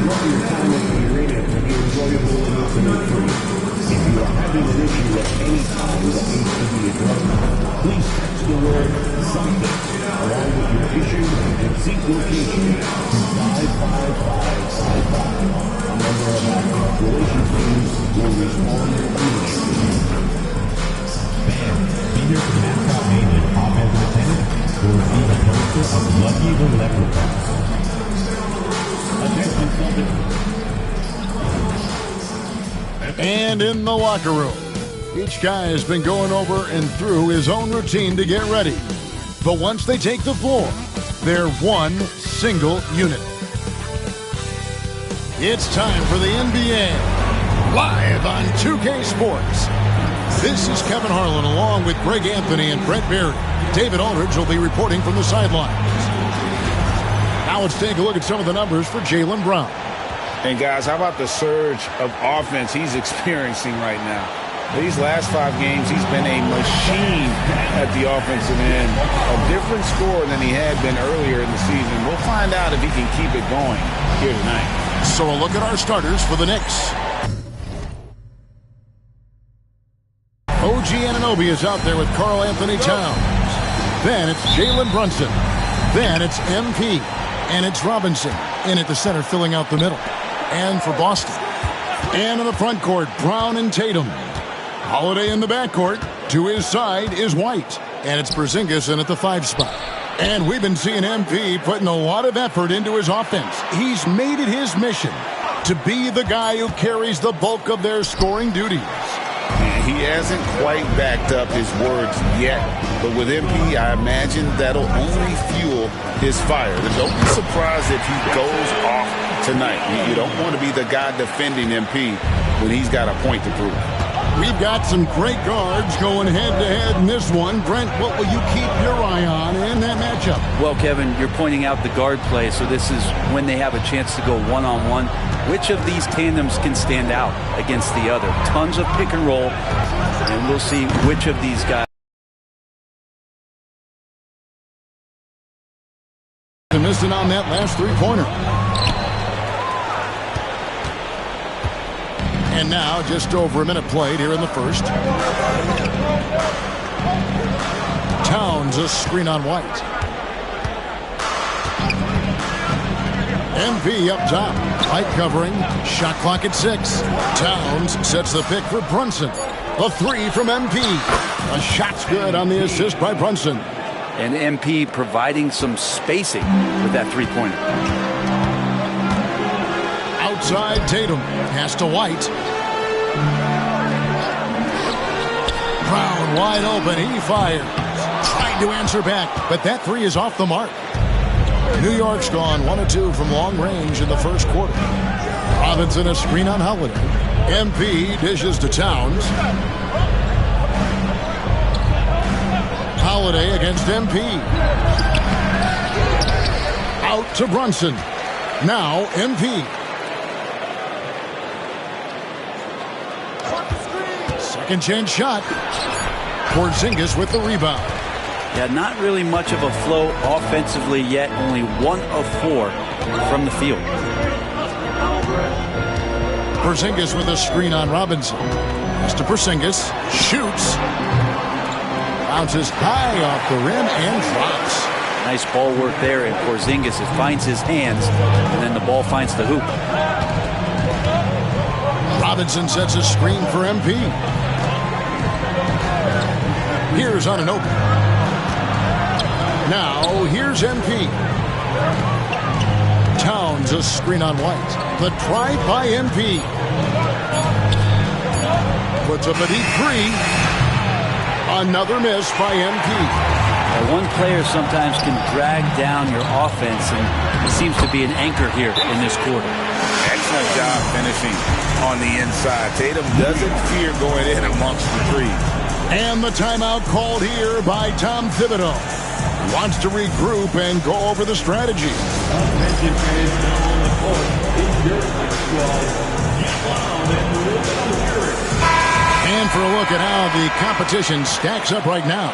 your time at the arena to be enjoyable enough to be free. If you are having an issue at any time that needs to be addressed, please text the word "something" along with your issue and seat location to 55555. A member of our relations team will respond immediately. Fans, be here for mascot Mania offensive attendant will receive a poster of Lucky the Leprechaun. And in the locker room, each guy has been going over and through his own routine to get ready. But once they take the floor, they're one single unit. It's time for the NBA, live on 2K Sports. This is Kevin Harlan along with Greg Anthony and Brent Barry. David Aldridge will be reporting from the sidelines. Now let's take a look at some of the numbers for Jaylen Brown. And guys, how about the surge of offense he's experiencing right now? These last 5 games, he's been a machine at the offensive end. A different score than he had been earlier in the season. We'll find out if he can keep it going here tonight. So a look at our starters for the Knicks. OG Anunoby is out there with Karl Anthony Towns. Then it's Jalen Brunson. Then it's MP. And it's Robinson in at the center, filling out the middle. And for Boston. And in the front court, Brown and Tatum. Holiday in the backcourt. To his side is White. And it's Porzingis in at the 5 spot. And we've been seeing MP putting a lot of effort into his offense. He's made it his mission to be the guy who carries the bulk of their scoring duties. He hasn't quite backed up his words yet, but with MP, I imagine that'll only fuel his fire. Don't be surprised if he goes off tonight. You don't want to be the guy defending MP when he's got a point to prove. We've got some great guards going head-to-head in this one. Brent, what will you keep your eye on in that matchup? Well, Kevin, you're pointing out the guard play, so this is when they have a chance to go one-on-one. Which of these tandems can stand out against the other? Tons of pick and roll, and we'll see which of these guys. Missing on that last three-pointer. And now, just over a minute played here in the first. Towns, a screen on White. MP up top. White covering. Shot clock at 6. Towns sets the pick for Brunson. A 3 from MP. A shot's good on the assist by Brunson. And MP providing some spacing with that three-pointer. Outside Tatum. Pass to White. Brown wide open. He fires. Trying to answer back, but that 3 is off the mark. New York's gone 1 of 2 from long range in the first quarter. Robinson a screen on Holiday. MP dishes to Towns. Holiday against MP. Out to Brunson. Now MP. Second chance shot. Porzingis with the rebound. Yeah, not really much of a flow offensively yet. Only 1 of 4 from the field. Porzingis with a screen on Robinson. Pass to Porzingis. Shoots. Bounces high off the rim and drops. Nice ball work there, and Porzingis, it finds his hands, and then the ball finds the hoop. Robinson sets a screen for MP. Here's Anunoby. Now, here's MP. Towns, a screen on White. The drive by MP. Puts up a deep 3. Another miss by MP. One player sometimes can drag down your offense, and it seems to be an anchor here in this quarter. Excellent job finishing on the inside. Tatum doesn't fear going in amongst the threes. And the timeout called here by Tom Thibodeau. Wants to regroup and go over the strategy. And for a look at how the competition stacks up right now,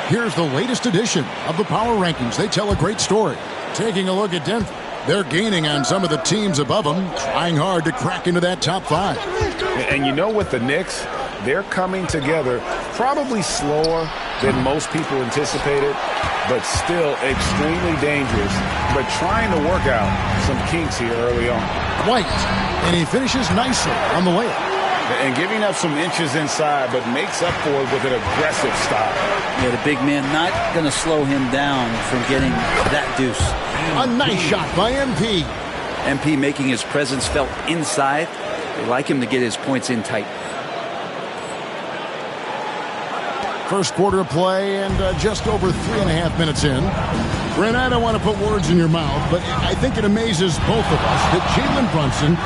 here's the latest edition of the Power Rankings. They tell a great story. Taking a look at Denver. They're gaining on some of the teams above them, trying hard to crack into that top 5. And you know, with the Knicks, they're coming together probably slower than most people anticipated, but still extremely dangerous, but trying to work out some kinks here early on. White, and he finishes nicely on the layup. And giving up some inches inside, but makes up for it with an aggressive style. Yeah, the big man not going to slow him down from getting that deuce. A nice shot by MP. MP making his presence felt inside. They like him to get his points in tight. First quarter of play and just over 3.5 minutes in. Brent, I don't want to put words in your mouth, but I think it amazes both of us that Jalen Brunson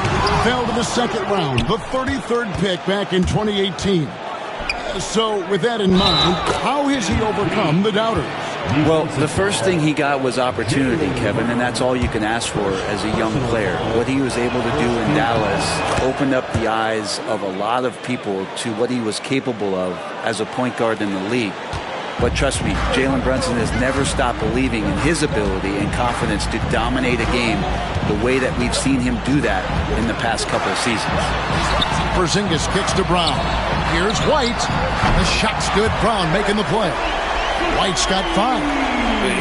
fell to the second round, the 33rd pick back in 2018. So with that in mind, how has he overcome the doubters? Well, the first thing he got was opportunity, Kevin, and that's all you can ask for as a young player. What he was able to do in Dallas opened up the eyes of a lot of people to what he was capable of as a point guard in the league. But trust me, Jalen Brunson has never stopped believing in his ability and confidence to dominate a game the way that we've seen him do that in the past couple of seasons. Porzingis kicks to Brown. Here's White. The shot's good. Brown making the play. White's got 5.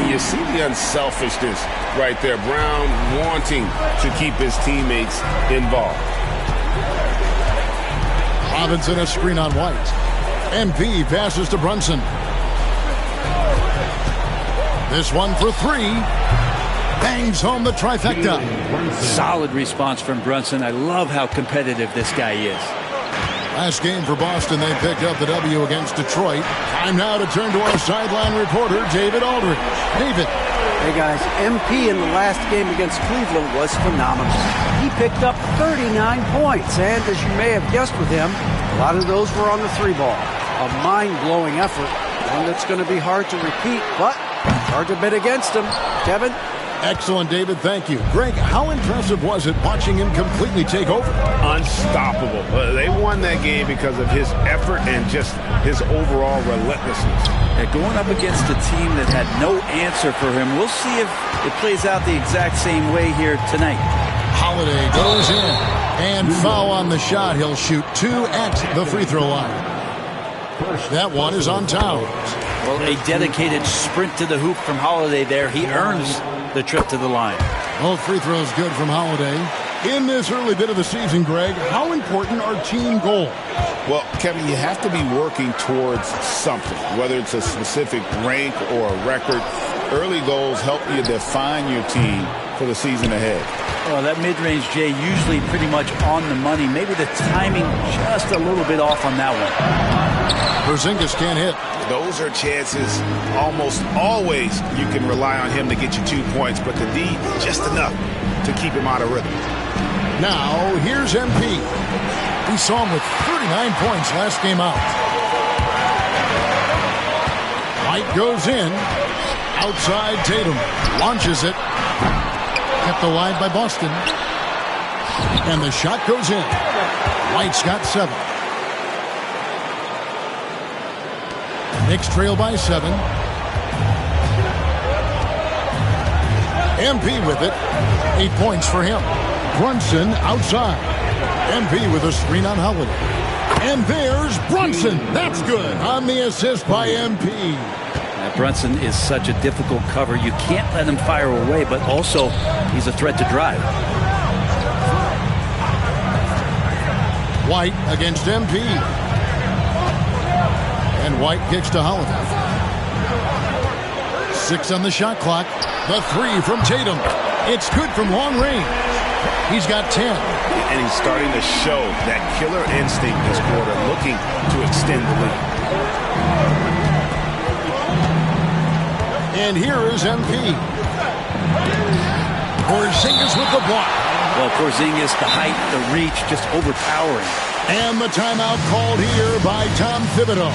You see the unselfishness right there. Brown wanting to keep his teammates involved. Robinson a screen on White. MP passes to Brunson. This one for 3. Bangs home the trifecta. Solid response from Brunson. I love how competitive this guy is. Last game for Boston, they picked up the W against Detroit. Time now to turn to our sideline reporter, David Aldridge. David. Hey, guys. MP in the last game against Cleveland was phenomenal. He picked up 39 points, and as you may have guessed with him, a lot of those were on the 3-ball. A mind-blowing effort, one that's going to be hard to repeat, but hard to bet against him. Kevin? Excellent, David. Thank you. Greg, how impressive was it watching him completely take over? Unstoppable. They won that game because of his effort and just his overall relentlessness. Going up against a team that had no answer for him, we'll see if it plays out the exact same way here tonight. Holiday goes in, and foul on the shot. He'll shoot 2 at the free throw line. That one is on Towns. Well, a dedicated sprint to the hoop from Holiday there. He earns the trip to the line. Both free throws good from Holiday. In this early bit of the season, Greg, how important are team goals? Well, Kevin, you have to be working towards something, whether it's a specific rank or a record. Early goals help you define your team for the season ahead. Well, that mid-range, Jay, usually pretty much on the money. Maybe the timing just a little bit off on that one. Porzingis can't hit. Those are chances almost always you can rely on him to get you 2 points, but the D, just enough to keep him out of rhythm. Now, here's MP. We saw him with 39 points last game out. White goes in. Outside Tatum. Launches it. Kept alive by Boston. And the shot goes in. White's got 7. Knicks trail by 7. MP with it. 8 points for him. Brunson outside. MP with a screen on Holiday. And there's Brunson. That's good on the assist by MP. Brunson is such a difficult cover. You can't let him fire away, but also he's a threat to drive. White against MP. And White kicks to Holiday. 6 on the shot clock. The 3 from Tatum. It's good from long range. He's got 10. And he's starting to show that killer instinct this quarter, looking to extend the lead. And here is MP. Porzingis with the block. Well, Porzingis, the height, the reach, just overpowering. And the timeout called here by Tom Thibodeau.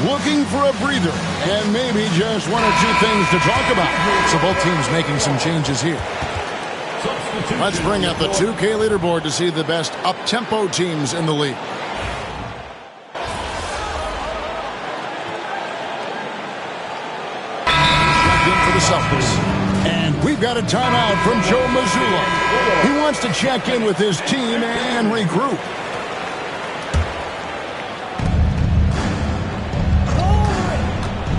Looking for a breather and maybe just 1 or 2 things to talk about. So both teams making some changes here. Let's bring up the 2K leaderboard to see the best up-tempo teams in the league. Checked in for the Celtics. And we've got a timeout from Joe Mazzulla. He wants to check in with his team and regroup.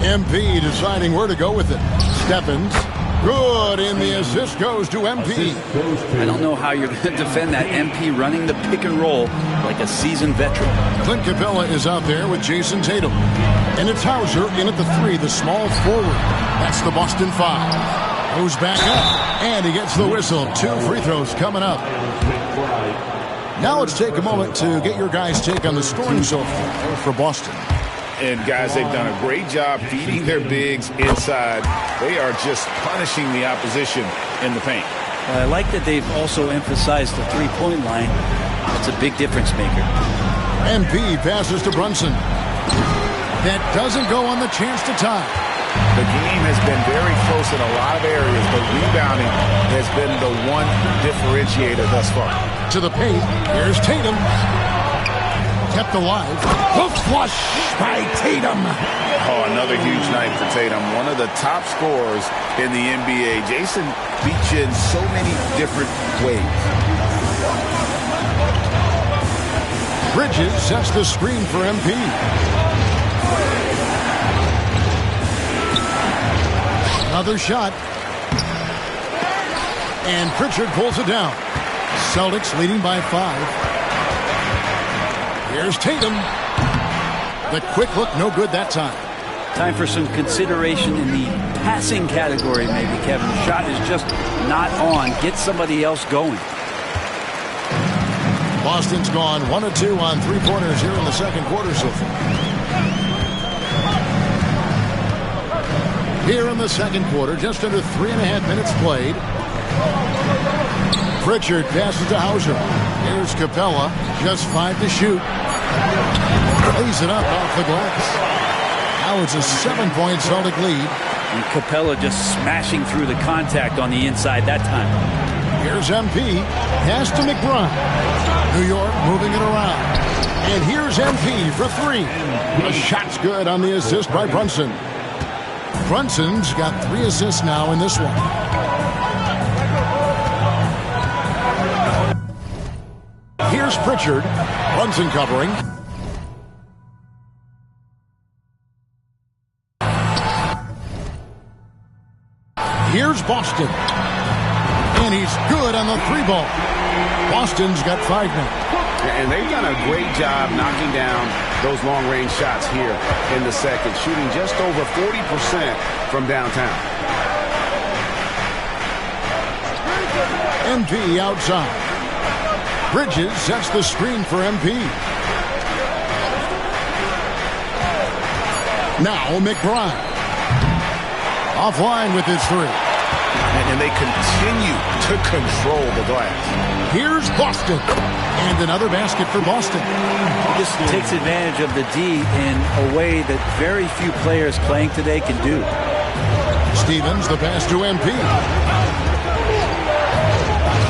MP deciding where to go with it. Stephens. Good, and the assist goes to MP. I don't know how you're going to defend that MP running the pick and roll like a seasoned veteran. Clint Capella is out there with Jason Tatum. And it's Hauser in at the 3, the small forward. That's the Boston 5. Goes back up, and he gets the whistle. 2 free throws coming up. Now let's take a moment to get your guys' take on the scoring so far for Boston. And, guys, they've done a great job feeding their bigs inside. They are just punishing the opposition in the paint. I like that they've also emphasized the three-point line. It's a big difference maker. MP passes to Brunson. That doesn't go on the chance to tie. The game has been very close in a lot of areas, but rebounding has been the one differentiator thus far. To the paint, here's Tatum. Kept alive. The flush by Tatum. Oh, another huge night for Tatum. One of the top scorers in the NBA. Jason beats you in so many different ways. Bridges sets the screen for MP. Another shot. And Pritchard pulls it down. Celtics leading by 5. Here's Tatum. The quick look, no good that time. Time for some consideration in the passing category, maybe, Kevin. The shot is just not on. Get somebody else going. Boston's gone 1 of 2 on three-pointers here in the second quarter so far. Here in the second quarter, just under 3.5 minutes played. Pritchard passes to Hauser. Here's Capella, just 5 to shoot. Lays it up off the glass. Now it's a 7-point Celtic lead. And Capella just smashing through the contact on the inside that time. Here's MP. Pass to McBride. New York moving it around. And here's MP for 3. The shot's good on the assist by Brunson. Brunson's got 3 assists now in this one. Here's Pritchard. Brunson covering. Here's Boston. And he's good on the 3-ball. Boston's got 5 now. And they've done a great job knocking down those long-range shots here in the second, shooting just over 40% from downtown. MP outside. Bridges sets the screen for MP. Now McBride. Offline with his 3. And they continue to control the glass. Here's Boston. And another basket for Boston. He just takes advantage of the D in a way that very few players playing today can do. Stevens, the pass to MP.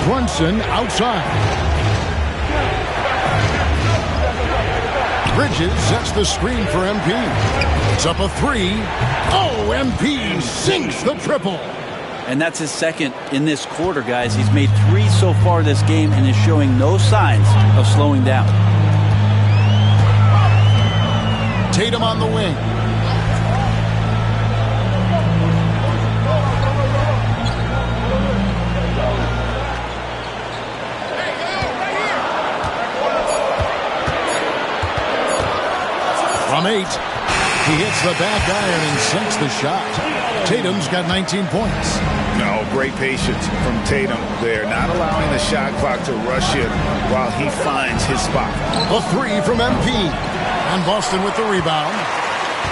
Brunson outside. Bridges sets the screen for MP. It's up a 3. Oh, MP sinks the triple. And that's his second in this quarter, guys. He's made 3 so far this game and is showing no signs of slowing down. Tatum on the wing. From 8, he hits the back iron and sinks the shot. Tatum's got 19 points. No, great patience from Tatum there, not allowing the shot clock to rush him while he finds his spot. A 3 from MP. And Boston with the rebound.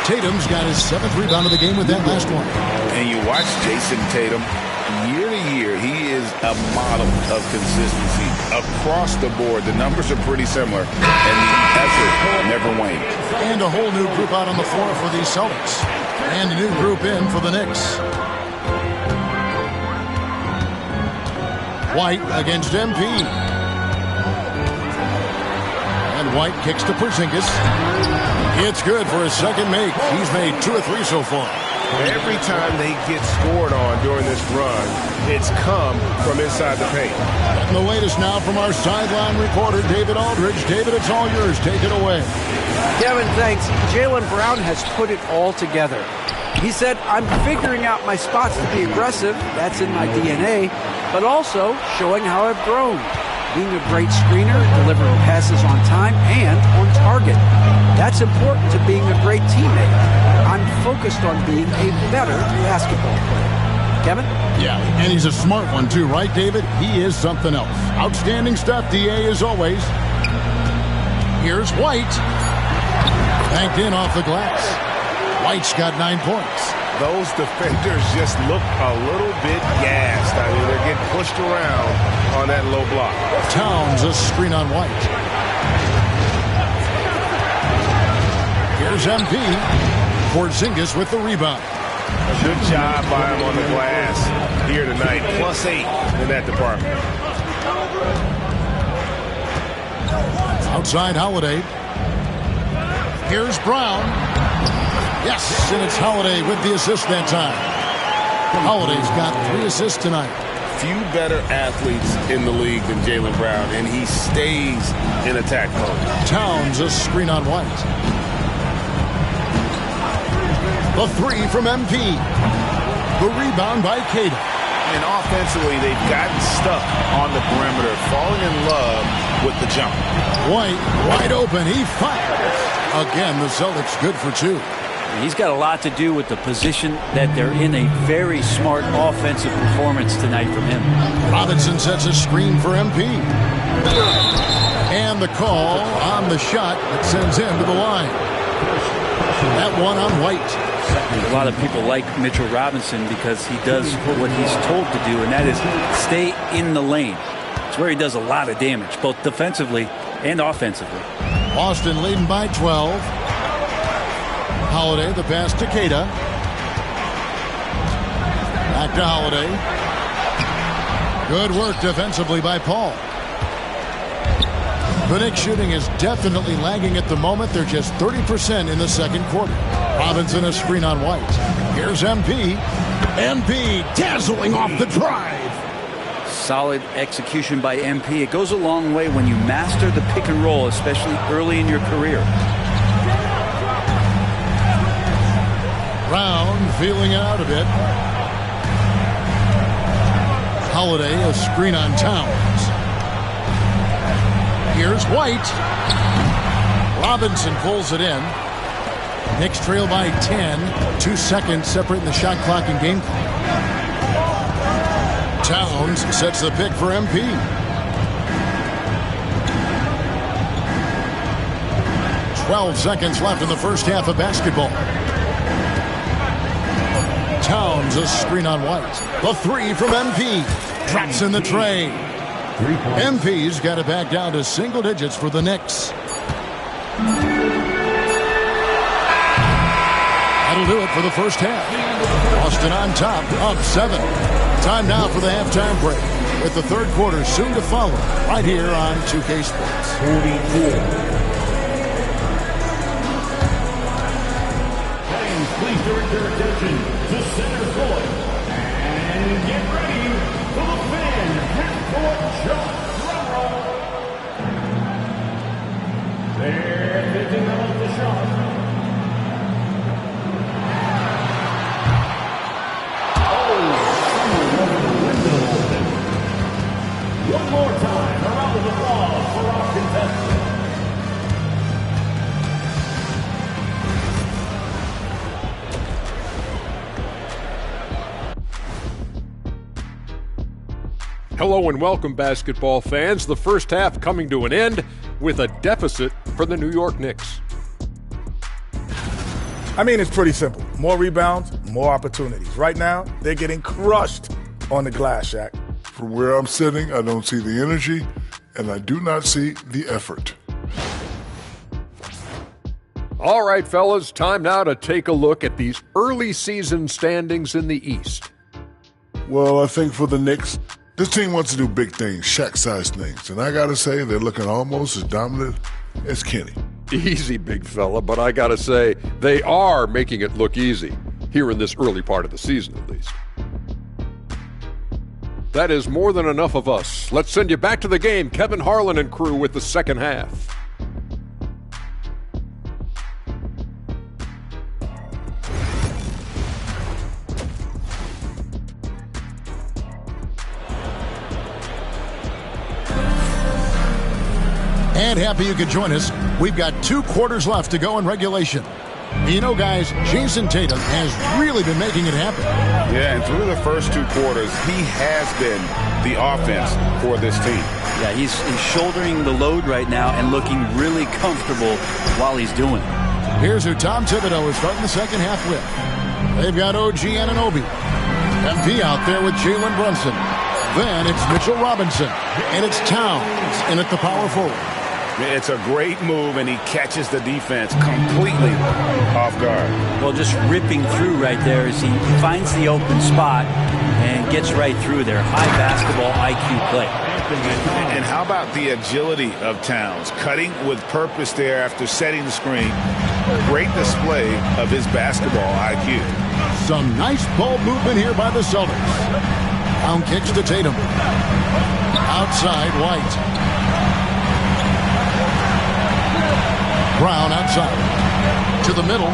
Tatum's got his 7th rebound of the game with that last one. And you watch Jason Tatum, year to year, he is a model of consistency across the board. The numbers are pretty similar, and the effort never wanes. And a whole new group out on the floor for the Celtics. And a new group in for the Knicks. White against MP. And White kicks to Porzingis. It's good for his second make. He's made 2 of 3 so far. Every time they get scored on during this run, it's come from inside the paint. And the latest now from our sideline reporter, David Aldridge. David, it's all yours. Take it away. Kevin, thanks. Jaylen Brown has put it all together. He said, I'm figuring out my spots to be aggressive. That's in my DNA. But also showing how I've grown. Being a great screener, delivering passes on time and on target. That's important to being a great teammate. I'm focused on being a better basketball player. Kevin? Yeah, and he's a smart one too, right, David? He is something else. Outstanding stuff, DA, as always. Here's White. Banked in off the glass. White's got 9 points. Those defenders just look a little bit gassed. I mean, they're getting pushed around on that low block. Towns a screen on White. Here's MP. Porzingis with the rebound. Good job by him on the glass here tonight. +8 in that department. Outside Holiday. Here's Brown. Yes, and it's Holiday with the assist that time. Holiday's got 3 assists tonight. Few better athletes in the league than Jaylen Brown, and he stays in attack mode. Towns a screen on White. The 3 from MP. The rebound by Queta. And offensively, they've gotten stuck on the perimeter, falling in love with the jump. White wide open. He fires. Again, the Celtics good for 2. He's got a lot to do with the position that they're in. A very smart offensive performance tonight from him. Robinson sets a screen for MP. And the call on the shot that sends him to the line. That one on White. A lot of people like Mitchell Robinson because he does what he's told to do, and that is stay in the lane. It's where he does a lot of damage, both defensively and offensively. Boston leading by 12. Holiday, the pass to Queta. Back to Holiday. Good work defensively by Paul. The Knicks shooting is definitely lagging at the moment. They're just 30% in the second quarter. Robinson a screen on White. Here's MP. MP dazzling off the drive. Solid execution by MP. It goes a long way when you master the pick and roll, especially early in your career. Brown feeling it out a bit. Holiday a screen on Towns. Here's White. Robinson pulls it in. Knicks trail by 10. 2 seconds separating the shot clock and game clock. Towns sets the pick for MP. "12 seconds left in the first half of basketball. Towns a screen on White. The 3 from MP. Drops in the tray. MP's got it back down to single digits for the Knicks. That'll do it for the first half. Boston on top, up 7. Time now for the halftime break, with the third quarter soon to follow, right here on 2K Sports. Fans, please direct your attention to center court and get ready for the fan half-court shot. They're picking up the shot. One more time, a round of applause for our contestants. Hello and welcome, basketball fans. The first half coming to an end with a deficit for the New York Knicks. I mean, it's pretty simple. More rebounds, more opportunities. Right now, they're getting crushed on the glass, Shaq. From where I'm sitting, I don't see the energy, and I do not see the effort. All right, fellas, time now to take a look at these early season standings in the East. Well, I think for the Knicks, this team wants to do big things, Shaq-sized things, and I gotta say they're looking almost as dominant as Kenny. Easy, big fella, but I gotta say, they are making it look easy. here in this early part of the season at least. That is more than enough of us. Let's send you back to the game. Kevin Harlan and crew with the second half. And happy you could join us. We've got 2 quarters left to go in regulation. You know, guys, Jason Tatum has really been making it happen. Yeah, and through the first 2 quarters, he has been the offense for this team. Yeah, he's shouldering the load right now and looking really comfortable while he's doing it. Here's who Tom Thibodeau is starting the second half with. They've got OG Anunoby. MP out there with Jalen Brunson. Then it's Mitchell Robinson. And it's Towns in at the power forward. It's a great move, and he catches the defense completely off guard. Well, just ripping through right there as he finds the open spot and gets right through there. High basketball IQ play. And how about the agility of Towns? Cutting with purpose there after setting the screen. Great display of his basketball IQ. Some nice ball movement here by the Celtics. Down kicks to Tatum. Outside, White. Brown outside. To the middle.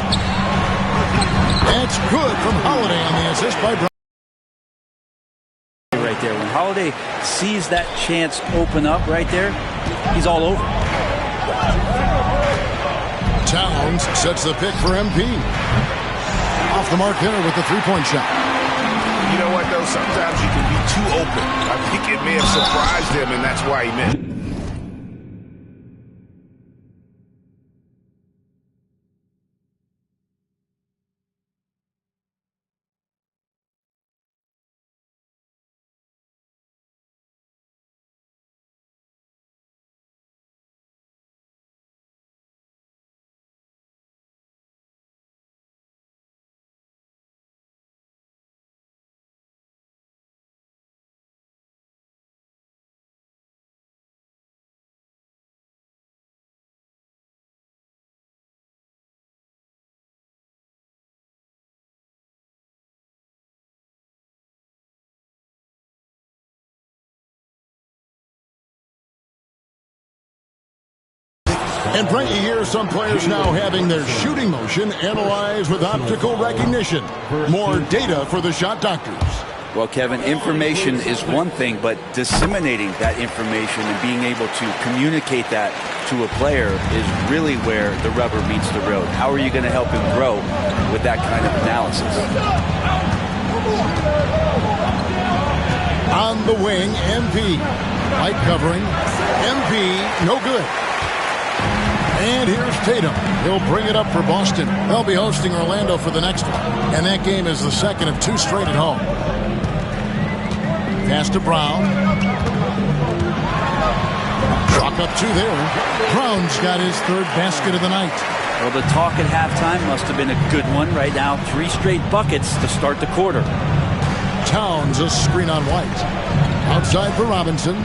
That's good from Holiday on the assist by Brown. Right there. When Holiday sees that chance open up right there, he's all over. Towns sets the pick for MP. Off the mark hitter with the three-point shot. You know what, though? Sometimes you can be too open. I think it may have surprised him, and that's why he missed. And Brent, you hear some players now having their shooting motion analyzed with optical recognition. More data for the shot doctors. Well, Kevin, information is one thing, but disseminating that information and being able to communicate that to a player is really where the rubber meets the road. How are you going to help him grow with that kind of analysis? On the wing, MP. Light covering. MP, no good. And here's Tatum. He'll bring it up for Boston. They'll be hosting Orlando for the next one. And that game is the second of 2 straight at home. Pass to Brown. Chalk up 2 there. Brown's got his 3rd basket of the night. Well, the talk at halftime must have been a good one. Right now, 3 straight buckets to start the quarter. Towns, a screen on White. Outside for Robinson.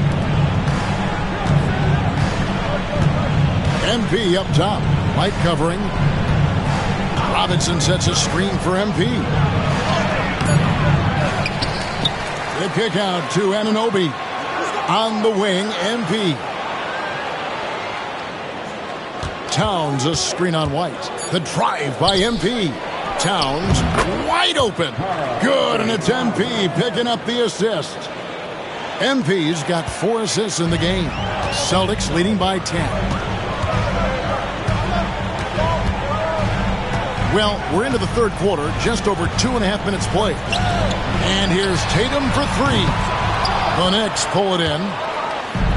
MP up top. White covering. Robinson sets a screen for MP. The kick out to Anunoby. On the wing, MP. Towns, a screen on White. The drive by MP. Towns, wide open. Good, and it's MP picking up the assist. MP's got 4 assists in the game. Celtics leading by 10. Well, we're into the 3rd quarter, just over 2.5 minutes played. And here's Tatum for 3. The Knicks pull it in.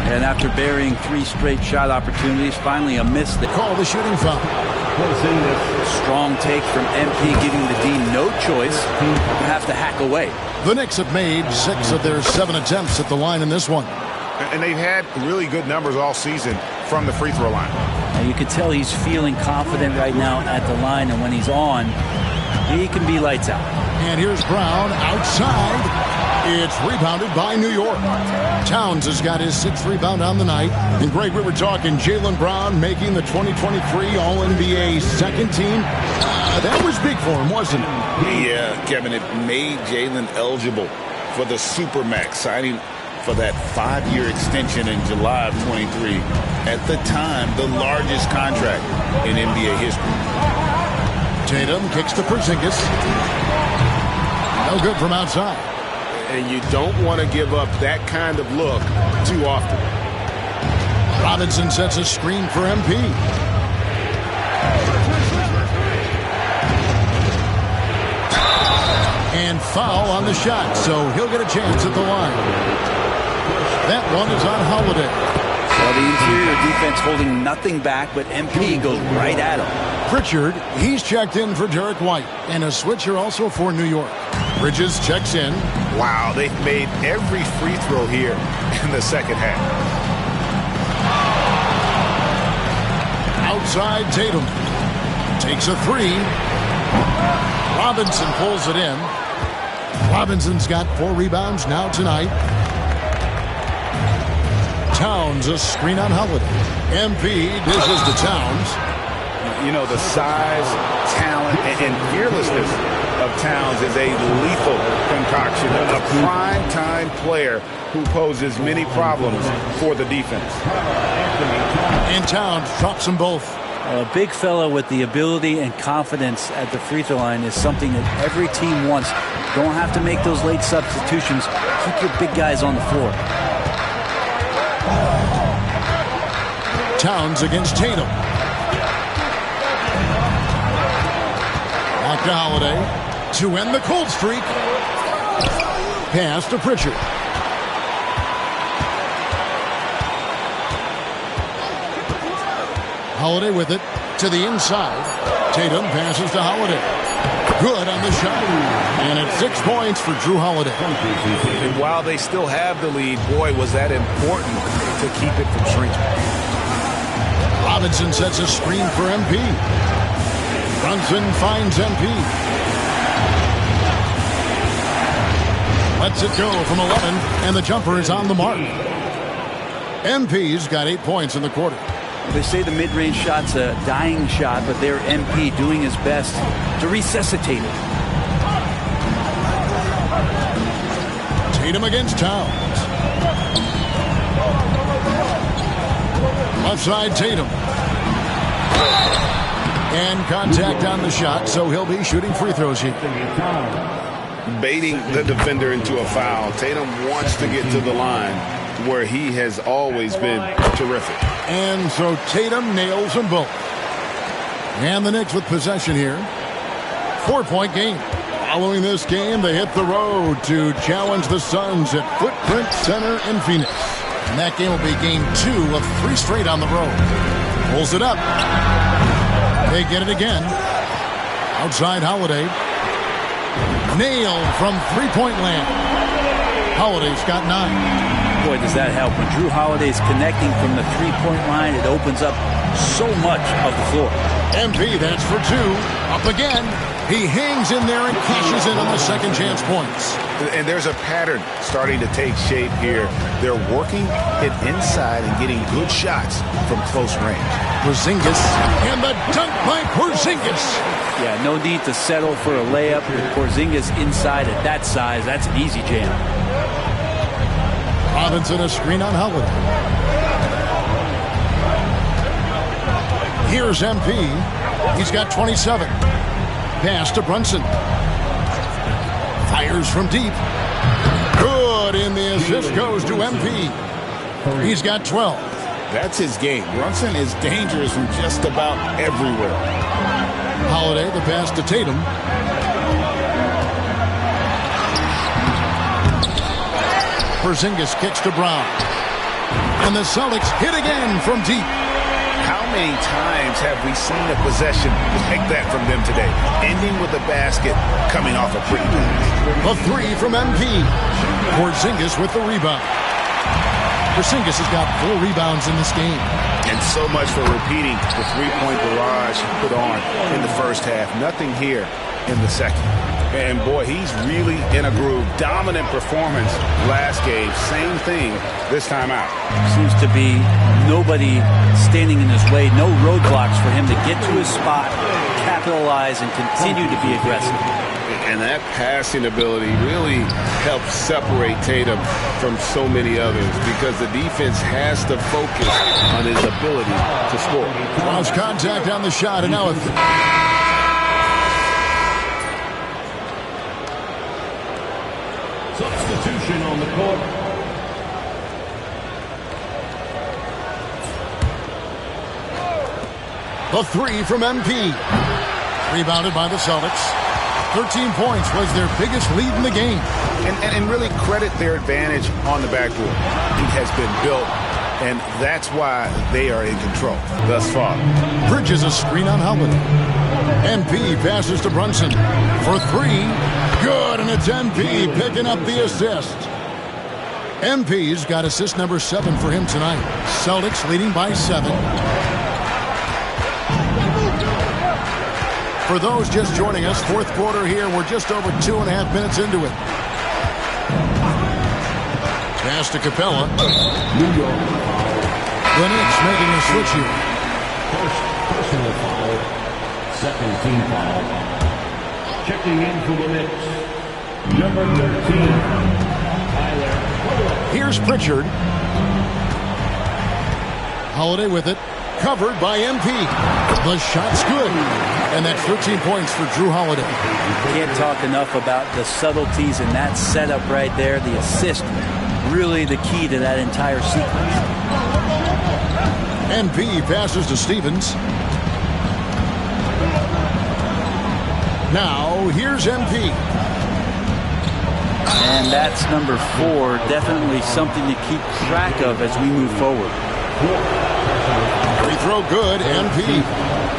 And after burying 3 straight shot opportunities, finally a miss. They call the shooting foul. Strong take from MP, giving the D no choice. You have to hack away. The Knicks have made 6 of their 7 attempts at the line in this one. And they've had really good numbers all season from the free throw line. Now you can tell he's feeling confident right now at the line, and when he's on, he can be lights out. And here's Brown outside. It's rebounded by New York. Towns has got his 6th rebound on the night. And Greg, we were talking Jaylen Brown making the 2023 All-NBA second team. That was big for him, wasn't it? Yeah, Kevin, it made Jaylen eligible for the Supermax, signing for that 5-year extension in July of 23. At the time, the largest contract in NBA history. Tatum kicks to Porzingis. No good from outside. And you don't want to give up that kind of look too often. Robinson sets a screen for MP. And foul on the shot, so he'll get a chance at the line. That one is on Holiday. Well, the interior defense holding nothing back, but MP goes right at him. Pritchard, he's checked in for Derek White, and a switcher also for New York. Bridges checks in. Wow, they've made every free throw here in the second half. Outside Tatum. Takes a 3. Robinson pulls it in. Robinson's got 4 rebounds now tonight. Towns, a screen on Holiday. MP dishes to Towns. You know, the size, talent, and fearlessness of Towns is a lethal concoction. A prime-time player who poses many problems for the defense. And Towns drops them both. A big fella with the ability and confidence at the free throw line is something that every team wants. Don't have to make those late substitutions. Keep your big guys on the floor. Towns against Tatum. Back to Holiday to end the cold streak. Pass to Pritchard. Holiday with it to the inside. Tatum passes to Holiday. Good on the shot. And it's 6 points for Drew Holiday. And while they still have the lead, boy, was that important to keep it from shrinking. Robinson sets a screen for MP. Brunson finds MP. Lets it go from 11, and the jumper is on the mark. MP's got 8 points in the quarter. They say the mid-range shot's a dying shot, but they're MP doing his best to resuscitate it. Tatum against Towns. Left side Tatum. And contact on the shot, so he'll be shooting free throws here. Baiting the defender into a foul. Tatum wants to get to the line where he has always been terrific. And so Tatum nails them both. And the Knicks with possession here. 4-point game. Following this game, they hit the road to challenge the Suns at Footprint Center in Phoenix. And that game will be game 2 of 3 straight on the road. Pulls it up. They get it again. Outside Holiday. Nailed from 3-point land. Holiday's got 9. Boy, does that help. When Drew Holiday's connecting from the 3-point line, it opens up so much of the floor. MP, that's for 2. Up again. He hangs in there and cashes in on the second chance points. And there's a pattern starting to take shape here. They're working it inside and getting good shots from close range. Porzingis, and the dunk by Porzingis. Yeah, no need to settle for a layup. With Porzingis inside at that size, that's an easy jam. Robinson a screen on Holiday. Here's MP. He's got 27. Pass to Brunson. Fires from deep. Good, and the assist goes to MP. He's got 12. That's his game. Brunson is dangerous from just about everywhere. Holiday, the pass to Tatum. Porzingis kicks to Brown. And the Celtics hit again from deep. How many times have we seen a possession like that from them today? Ending with a basket, coming off a pretty pass. A 3 from MP. Porzingis with the rebound. Porzingis has got 4 rebounds in this game. And so much for repeating the 3-point barrage he put on in the first half. Nothing here in the second. And boy, he's really in a groove. Dominant performance last game. Same thing this time out. Seems to be nobody standing in his way. No roadblocks for him to get to his spot, capitalize, and continue to be aggressive. And that passing ability really helps separate Tatum from so many others because the defense has to focus on his ability to score. Cross contact on the shot, and now it's... Substitution on the court. The three from MP. Rebounded by the Celtics. 13 points was their biggest lead in the game. And really credit their advantage on the backboard. It has been built, and that's why they are in control thus far. Bridges a screen on Holiday. MP passes to Brunson for three. Good, and it's MP picking up the assist. MP's got assist number 7 for him tonight. Celtics leading by 7. For those just joining us, fourth quarter here. We're just over 2.5 minutes into it. Pass to Capella. New York. The Knicks making a switch here. First personal foul. Second team foul. Checking in for the Knicks. Number 13. Tyler. Here's Pritchard. Holiday with it. Covered by MP. The shot's good. And that's 13 points for Jrue Holiday. Can't talk enough about the subtleties in that setup right there. The assist, really the key to that entire sequence. MP passes to Stevens. Now, here's MP. And that's number 4. Definitely something to keep track of as we move forward. Free throw good, MP.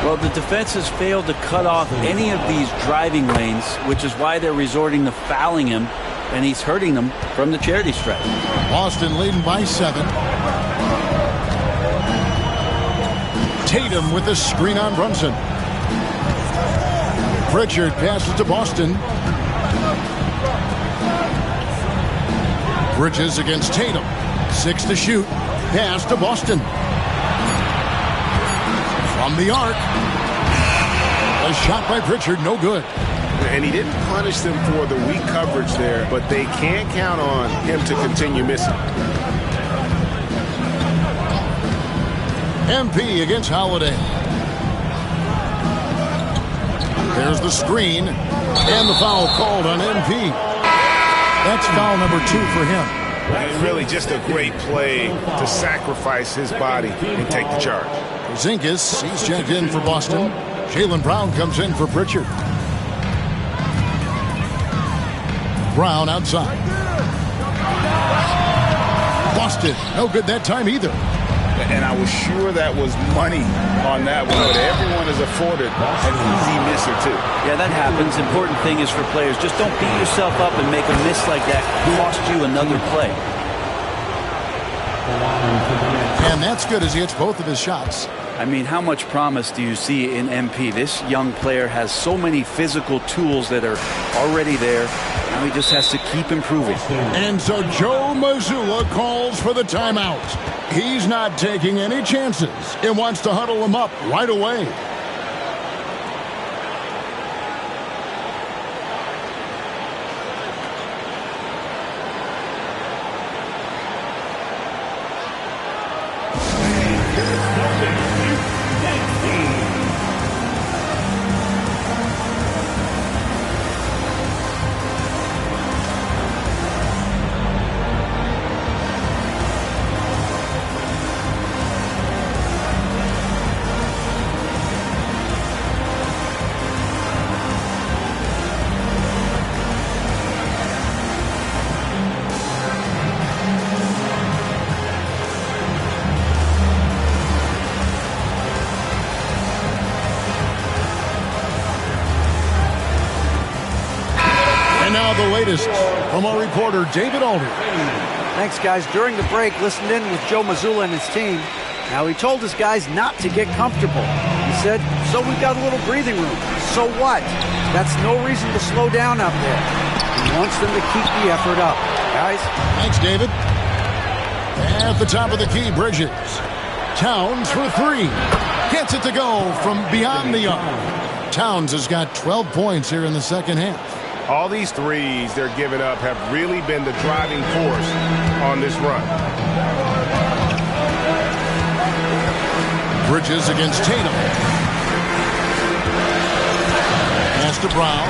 Well, the defense has failed to cut off any of these driving lanes, which is why they're resorting to fouling him, and he's hurting them from the charity stripe. Boston leading by 7. Tatum with the screen on Brunson. Pritchard passes to Boston. Bridges against Tatum. 6 to shoot. Pass to Boston. From the arc. A shot by Pritchard, no good. And he didn't punish them for the weak coverage there, but they can't count on him to continue missing. MP against Holiday. There's the screen. And the foul called on MP. That's foul number 2 for him. And really just a great play to sacrifice his body and take the charge. Zinkis, he's checked in for Boston. Jaylen Brown comes in for Pritchard. Brown outside. Boston, no good that time either. And I was sure that was money on that one, but everyone is afforded an easy miss or two. Yeah, that happens. Important thing is for players, just don't beat yourself up and make a miss like that cost you another play. And that's good as he hits both of his shots. I mean, how much promise do you see in MP? This young player has so many physical tools that are already there. Now he just has to keep improving. And so Joe Mazzulla calls for the timeout. He's not taking any chances. He wants to huddle them up right away. The latest from our reporter, David Aldridge. Thanks, guys. During the break, listened in with Joe Mazzulla and his team. Now, he told his guys not to get comfortable. He said, so we've got a little breathing room. So what? That's no reason to slow down out there. He wants them to keep the effort up. Guys? Thanks, David. At the top of the key, Bridges. Towns for three. Gets it to go from beyond the arc. Towns has got 12 points here in the second half. All these threes they're giving up have really been the driving force on this run. Bridges against Tatum. Pass to Brown.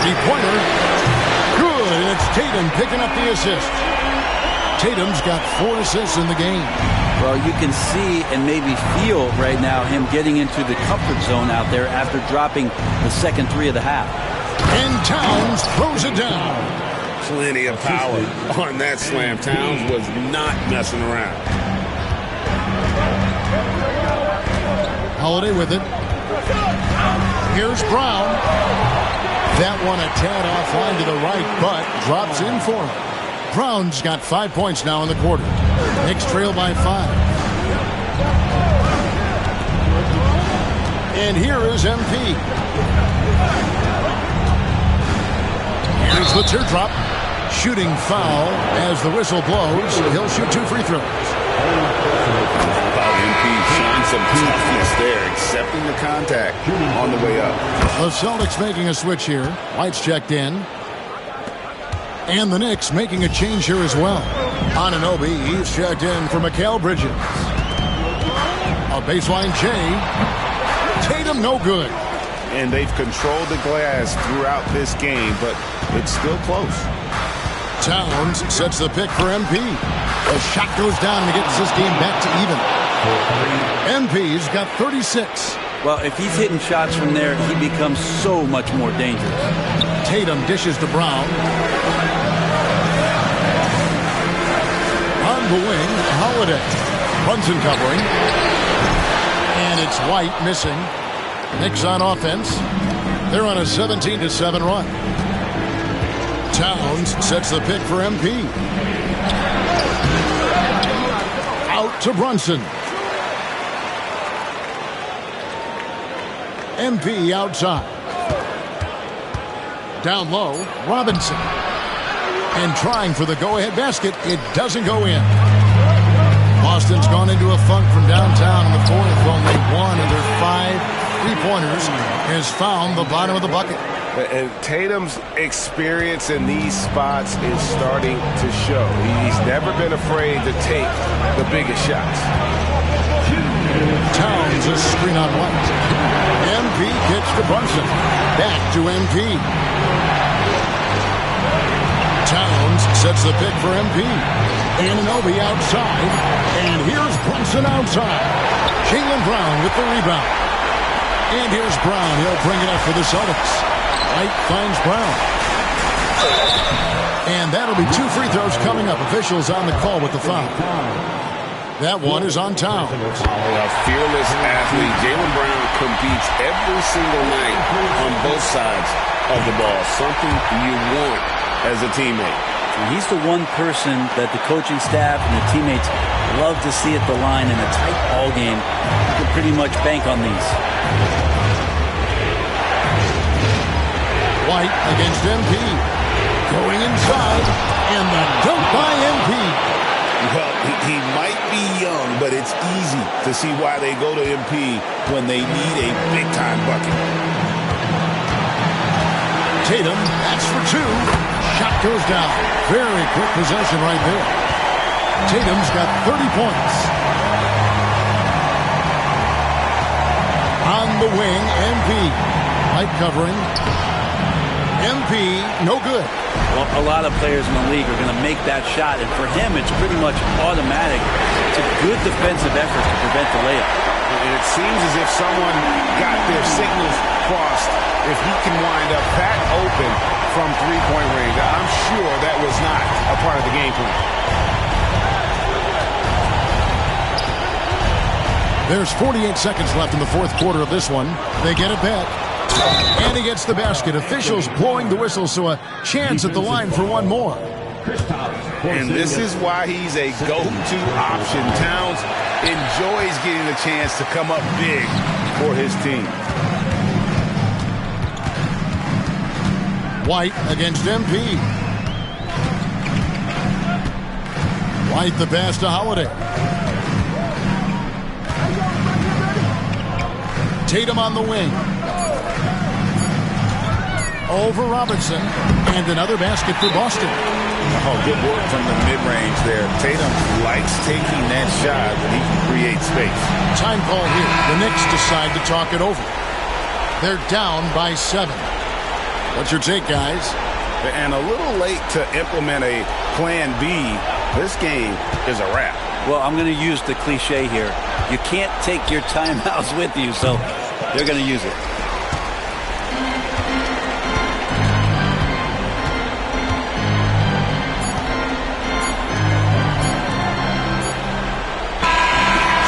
Three-pointer. Good, and it's Tatum picking up the assist. Tatum's got 4 assists in the game. Well, you can see and maybe feel right now him getting into the comfort zone out there after dropping the second three of the half. And Towns throws it down. Plenty of power on that slam. Towns was not messing around. Holiday with it. Here's Brown. That one a tad offline to the right, but drops in for him. Brown's got 5 points now in the quarter. Knicks trail by 5. And here is MP. Here's the teardrop. Shooting foul as the whistle blows. He'll shoot 2 free throws. MP showing some toughness there, accepting the contact on the way up. The Celtics making a switch here. White's checked in. And the Knicks making a change here as well. Anunoby, he's checked in for Mikal Bridges. A baseline J. Tatum no good. And they've controlled the glass throughout this game, but it's still close. Towns sets the pick for MP. The shot goes down and he gets this game back to even. MP's got 36. Well, if he's hitting shots from there, he becomes so much more dangerous. Tatum dishes to Brown. On the wing, Holiday. Brunson covering. And it's White missing. Knicks on offense. They're on a 17-7 run. Towns sets the pick for MP. Out to Brunson. MP outside. Down low, Robinson. And trying for the go-ahead basket. It doesn't go in. Boston's gone into a funk from downtown in the fourth. Only 1 of their 5 three-pointers has found the bottom of the bucket. And Tatum's experience in these spots is starting to show. He's never been afraid to take the biggest shots. Towns a screen on White. MP gets to Brunson. Back to MP. Towns sets the pick for MP. Anunoby outside. And here's Brunson outside. Jaylen Brown with the rebound. And here's Brown. He'll bring it up for the Celtics. White finds Brown. And that'll be 2 free throws coming up. Officials on the call with the foul. That one is on Towns. A fearless athlete. Jaylen Brown competes every single night on both sides of the ball. Something you want as a teammate. And he's the one person that the coaching staff and the teammates love to see at the line in a tight ball game. You can pretty much bank on these. White against MP. Going inside. And the dunk by MP. Well, he might be young, but it's easy to see why they go to MP when they need a big-time bucket. Tatum, that's for 2. Shot goes down. Very quick possession right there. Tatum's got 30 points. On the wing, MP. White covering. MP, no good. Well, a lot of players in the league are going to make that shot, and for him, it's pretty much automatic. It's a good defensive effort to prevent the layup. And it seems as if someone got their signals crossed. If he can wind up that open from three-point range, I'm sure that was not a part of the game plan. There's 48 seconds left in the fourth quarter of this one. They get it back. And he gets the basket. Officials blowing the whistle, so a chance at the line for one more. And this is why he's a go-to option. Towns enjoys getting the chance to come up big for his team. White against MP. White the pass to Holiday. Tatum on the wing. Over Robinson. And another basket for Boston. Oh, good work from the mid-range there. Tatum likes taking that shot when he can create space. Time call here. The Knicks decide to talk it over. They're down by 7. What's your take, guys? And a little late to implement a plan B. This game is a wrap. Well, I'm going to use the cliche here. You can't take your timeouts with you, so they're going to use it.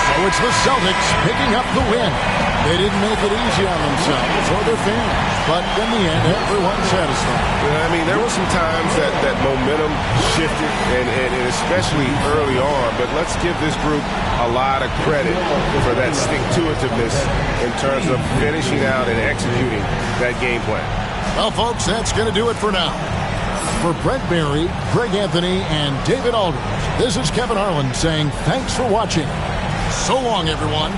So it's the Celtics picking up the win. They didn't make it easy on themselves or their fans, but in the end, everyone's satisfied. I mean, there were some times that momentum shifted, and especially early on, but let's give this group a lot of credit for that stick-to-itiveness in terms of finishing out and executing that game plan. Well, folks, that's going to do it for now. For Brent Barry, Greg Anthony, and David Aldridge, this is Kevin Harlan saying thanks for watching. So long, everyone.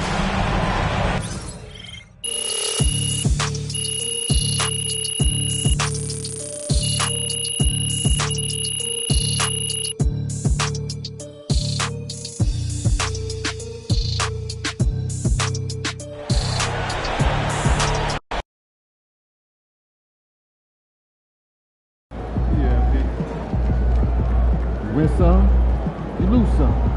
You win some, you lose some.